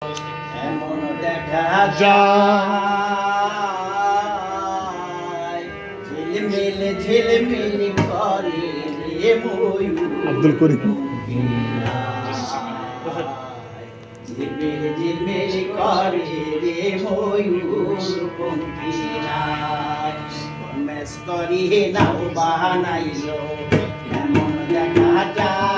এমন দেখা যায় ঝিলমিল ঝিলমিল করে রে ময়ূর আব্দুল করিম ঝিলমিল ঝিলমিল করে রে ময়ূর পঙ্খিরায় মেস্তরি নাও বানাইলো এমন দেখা যায়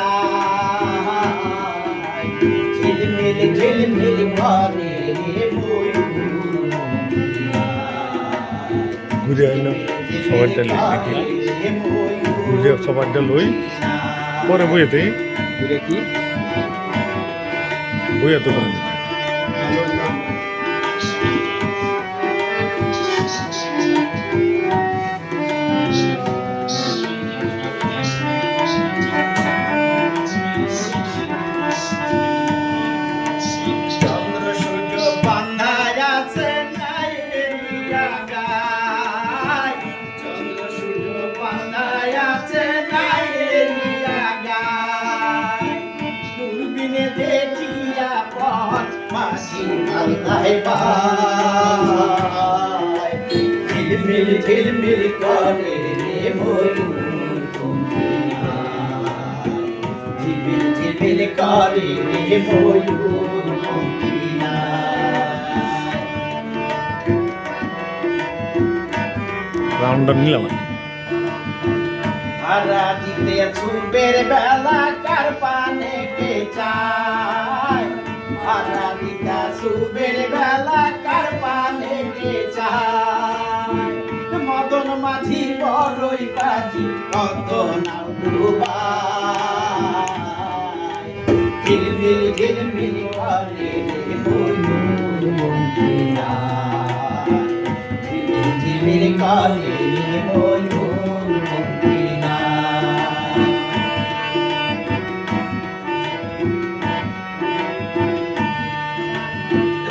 ঝিলমিল ঝিলমিল করে রে ময়ূর ঘুরে আইলাম সবারটা লই নাকি ঘুরে সবারটা লই পরে বইয়েতে ঘুরে কি বইয়া তো করে চন্দ্র সূর্য বান্ধায় আছে নাইরিয়া গায় চন্দ্র সূর্য বান্ধায় আছে নাইরিয়া গায় দূরবীনে দেখিয়া পথ মাঝি আল্লাহ পায় ঝিলমিল ঝিলমিল করে রে ময়ূর পঙ্খিরায় ঝিলমিল ঝিলমিল করে রে ময়ূর রাউন্ডার নিলাম হারা দিতে ছুপের বেলা কার পানে কে চায় হারা দিতা ছুপের বেলা কার পানে কে চায় মদন মাঝি বড়ই বাজি কত নাও ডুবায় ঝিলমিল ঝিলমিল করে রে ময়ূর পঙ্খিরায় ঝিলমিল ঝিলমিল করে রে ময়ূর পঙ্খিরায়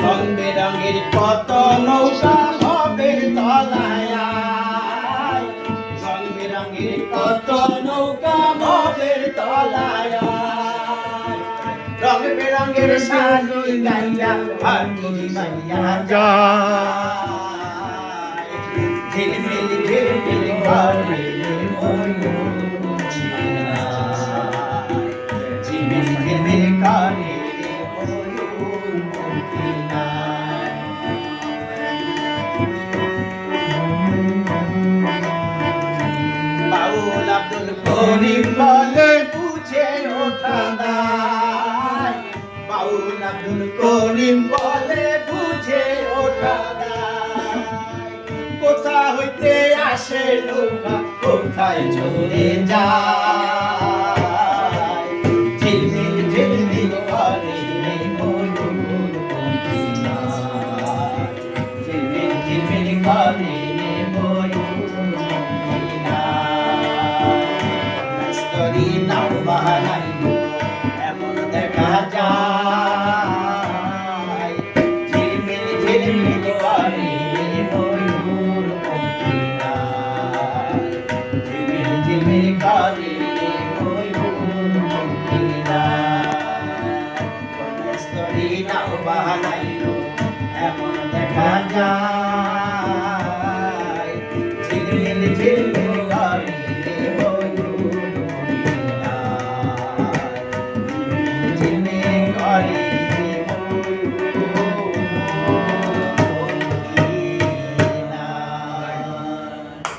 রং বেরঙের কত নৌকা ভবের তলায় রং বেরঙের কত নৌকা ভবের তলায় রং বেরঙের শাড়ি গাইয়া ভাটি মাইয়া যায় ঝিলমিল ঝিলমিল করে রে ময়ূর পঙ্খিরায় ঝিলমিল ঝিলমিল করে রে ময়ূর পঙ্খিরায় বাউল আব্দুল করিম বলে বুঝে ওঠা দায় বাউল আব্দুল করিম বলে বুঝে ওঠা দায় কোথা হইতে আসে নৌকা কোথায় চলে যায় ঝিলমিল ঝিলমিল করে রে ময়ূর পঙ্খিরায় ঝিলমিল ঝিলমিল করে রে ময়ূর পঙ্খিরায় নাও বানাইলো এমন দেখা যায় ঝিলমিল ঝিলমিল করে রে ময়ূর পঙ্খিরায় ঝিলমিল ঝিলমিল করে রে ময়ূর পঙ্খিরায় নাও বানাইলো এমন দেখা যায়।